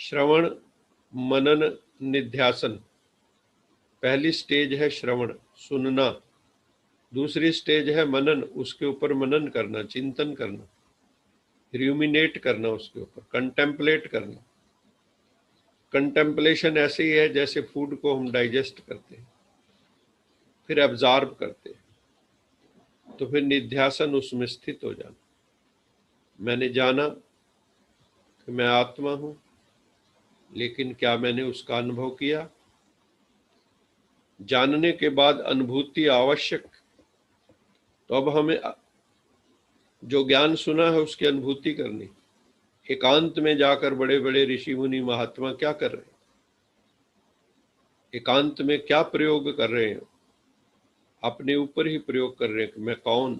श्रवण, मनन, निध्यासन। पहली स्टेज है श्रवण, सुनना। दूसरी स्टेज है मनन, उसके ऊपर मनन करना, चिंतन करना, र्यूमिनेट करना, उसके ऊपर कंटेम्पलेट करना। कंटेम्पलेशन ऐसे ही है जैसे फूड को हम डाइजेस्ट करते हैं, फिर एब्जॉर्ब करते हैं। तो फिर निध्यासन, उसमें स्थित हो जाना। मैंने जाना कि मैं आत्मा हूं, लेकिन क्या मैंने उसका अनुभव किया? जानने के बाद अनुभूति आवश्यक। तो अब हमें जो ज्ञान सुना है उसकी अनुभूति करनी। एकांत में जाकर बड़े बड़े ऋषि मुनि महात्मा क्या कर रहे हैं? एकांत में क्या प्रयोग कर रहे हैं? अपने ऊपर ही प्रयोग कर रहे हैं कि मैं कौन,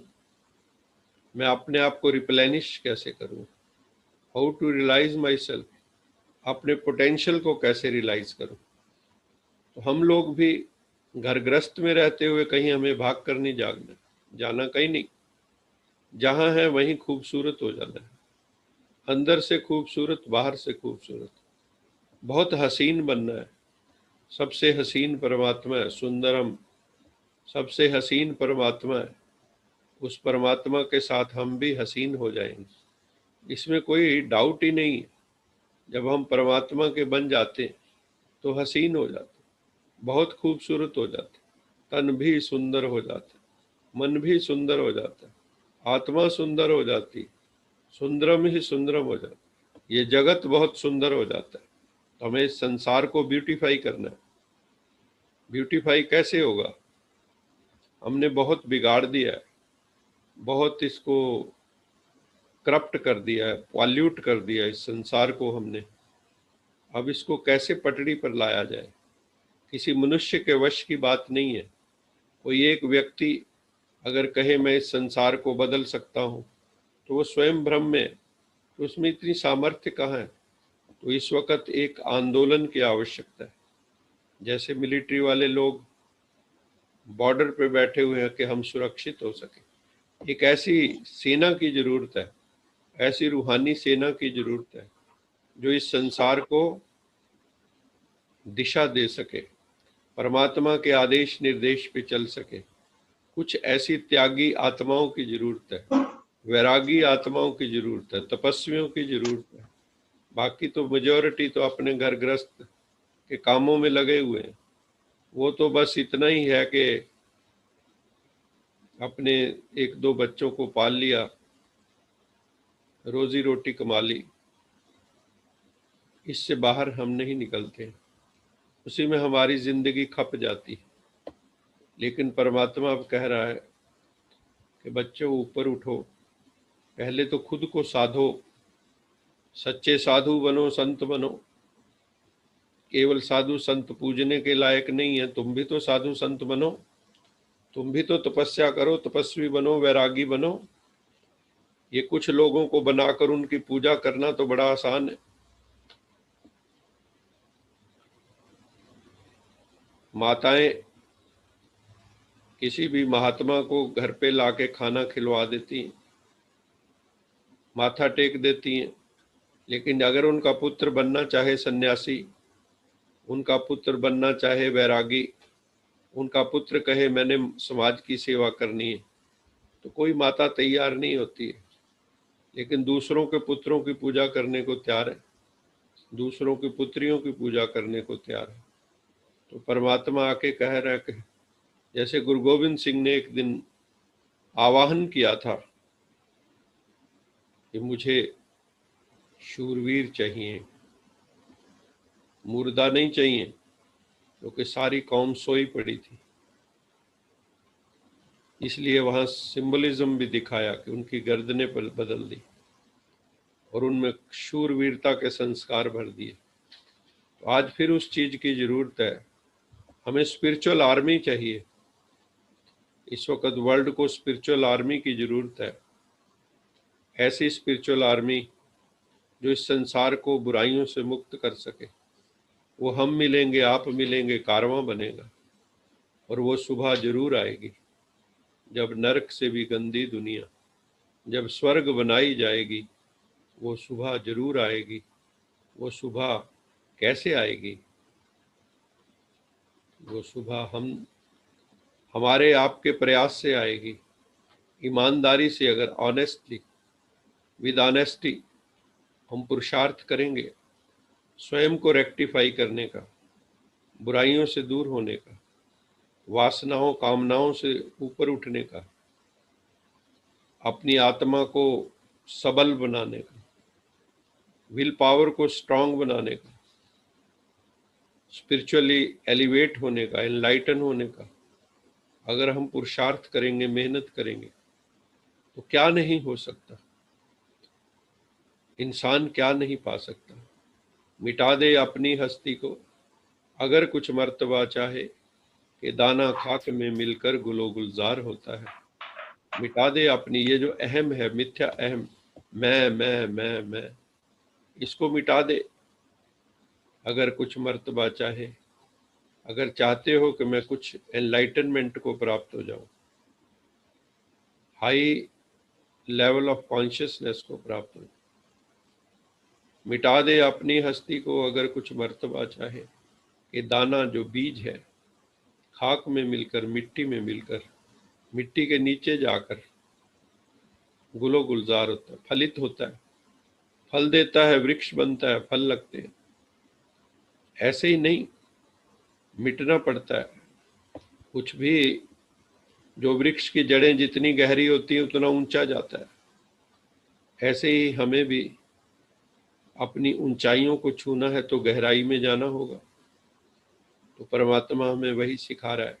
मैं अपने आप को रिप्लेनिश कैसे करूं, how to realize myself, अपने पोटेंशियल को कैसे रियलाइज करूं। तो हम लोग भी घर गृहस्थ में रहते हुए कहीं हमें भाग कर नहीं जाना कहीं नहीं, जहां है वहीं खूबसूरत हो जाना है। अंदर से खूबसूरत, बाहर से खूबसूरत, बहुत हसीन बनना है। सबसे हसीन परमात्मा है, सुंदरम, सबसे हसीन परमात्मा है। उस परमात्मा के साथ हम भी हसीन हो जाएंगे, इसमें कोई डाउट ही नहीं है। जब हम परमात्मा के बन जाते हैं तो हसीन हो जाते, बहुत खूबसूरत हो जाते, तन भी सुंदर हो जाता, मन भी सुंदर हो जाता, आत्मा सुंदर हो जाती, सुंदरम ही सुंदरम हो जाता, ये जगत बहुत सुंदर हो जाता है। तो हमें इस संसार को ब्यूटीफाई करना है। ब्यूटीफाई कैसे होगा? हमने बहुत बिगाड़ दिया है, बहुत इसको करप्ट कर दिया है, पॉल्यूट कर दिया है इस संसार को हमने। अब इसको कैसे पटड़ी पर लाया जाए? किसी मनुष्य के वश की बात नहीं है। कोई एक व्यक्ति अगर कहे मैं इस संसार को बदल सकता हूँ तो वो स्वयं भ्रम में है, तो उसमें इतनी सामर्थ्य कहाँ है? तो इस वक्त एक आंदोलन की आवश्यकता है। जैसे मिलिट्री वाले लोग बॉर्डर पे बैठे हुए हैं कि हम सुरक्षित हो सके, एक ऐसी सेना की जरूरत है, ऐसी रूहानी सेना की जरूरत है जो इस संसार को दिशा दे सके, परमात्मा के आदेश निर्देश पे चल सके। कुछ ऐसी त्यागी आत्माओं की जरूरत है, वैरागी आत्माओं की जरूरत है, तपस्वियों की जरूरत है। बाकी तो मेजॉरिटी तो अपने घर गृहस्थ के कामों में लगे हुए हैं। वो तो बस इतना ही है कि अपने एक दो बच्चों को पाल लिया, रोजी रोटी कमा ली, इससे बाहर हम नहीं निकलते, उसी में हमारी जिंदगी खप जाती। लेकिन परमात्मा अब कह रहा है कि बच्चों ऊपर उठो, पहले तो खुद को साधो, सच्चे साधु बनो, संत बनो। केवल साधु संत पूजने के लायक नहीं है, तुम भी तो साधु संत बनो, तुम भी तो तपस्या करो, तपस्वी बनो, वैरागी बनो। ये कुछ लोगों को बनाकर उनकी पूजा करना तो बड़ा आसान है। माताएं किसी भी महात्मा को घर पे लाके खाना खिलवा देती हैं, माथा टेक देती हैं, लेकिन अगर उनका पुत्र बनना चाहे सन्यासी, उनका पुत्र बनना चाहे वैरागी, उनका पुत्र कहे मैंने समाज की सेवा करनी है, तो कोई माता तैयार नहीं होती है। लेकिन दूसरों के पुत्रों की पूजा करने को तैयार है, दूसरों की पुत्रियों की पूजा करने को तैयार है। तो परमात्मा आके कह रहा है कि जैसे गुरु गोविंद सिंह ने एक दिन आवाहन किया था कि मुझे शूरवीर चाहिए, मुर्दा नहीं चाहिए, क्योंकि सारी कौम सोई पड़ी थी। इसलिए वहां सिंबलिज्म भी दिखाया कि उनकी गर्दनें पर बदल दी और उनमें शूरवीरता के संस्कार भर दिए। तो आज फिर उस चीज की जरूरत है। हमें स्पिरिचुअल आर्मी चाहिए। इस वक्त वर्ल्ड को स्पिरिचुअल आर्मी की जरूरत है। ऐसी स्पिरिचुअल आर्मी जो इस संसार को बुराइयों से मुक्त कर सके। वो हम मिलेंगे, आप मिलेंगे, कारवां बनेगा। और वो सुबह जरूर आएगी जब नरक से भी गंदी दुनिया, जब स्वर्ग बनाई जाएगी, वो सुबह जरूर आएगी। वो सुबह कैसे आएगी? वो सुबह हमारे आपके प्रयास से आएगी, ईमानदारी से। अगर ऑनेस्टली, विद ऑनेस्टी हम पुरुषार्थ करेंगे स्वयं को रेक्टिफाई करने का, बुराइयों से दूर होने का, वासनाओं कामनाओं से ऊपर उठने का, अपनी आत्मा को सबल बनाने का, विल पावर को स्ट्रांग बनाने का, स्पिरिचुअली एलिवेट होने का, एनलाइटन होने का, अगर हम पुरुषार्थ करेंगे, मेहनत करेंगे, तो क्या नहीं हो सकता? इंसान क्या नहीं पा सकता? मिटा दे अपनी हस्ती को अगर कुछ मर्तबा चाहे, कि दाना खाक में मिलकर गुलो गुलजार होता है। मिटा दे अपनी ये जो अहम है, मिथ्या अहम, मैं, इसको मिटा दे अगर कुछ मर्तबा चाहे। अगर चाहते हो कि मैं कुछ एनलाइटनमेंट को प्राप्त हो जाऊं, हाई लेवल ऑफ कॉन्शियसनेस को प्राप्त हो, मिटा दे अपनी हस्ती को अगर कुछ मर्तबा चाहे, कि दाना जो बीज है खाक में मिलकर, मिट्टी में मिलकर, मिट्टी के नीचे जाकर गुलो गुलजार होता है, फलित होता है, फल देता है, वृक्ष बनता है, फल लगते हैं। ऐसे ही नहीं, मिटना पड़ता है। कुछ भी, जो वृक्ष की जड़ें जितनी गहरी होती हैं उतना ऊंचा जाता है। ऐसे ही हमें भी अपनी ऊंचाइयों को छूना है तो गहराई में जाना होगा। तो परमात्मा हमें वही सिखा रहा है।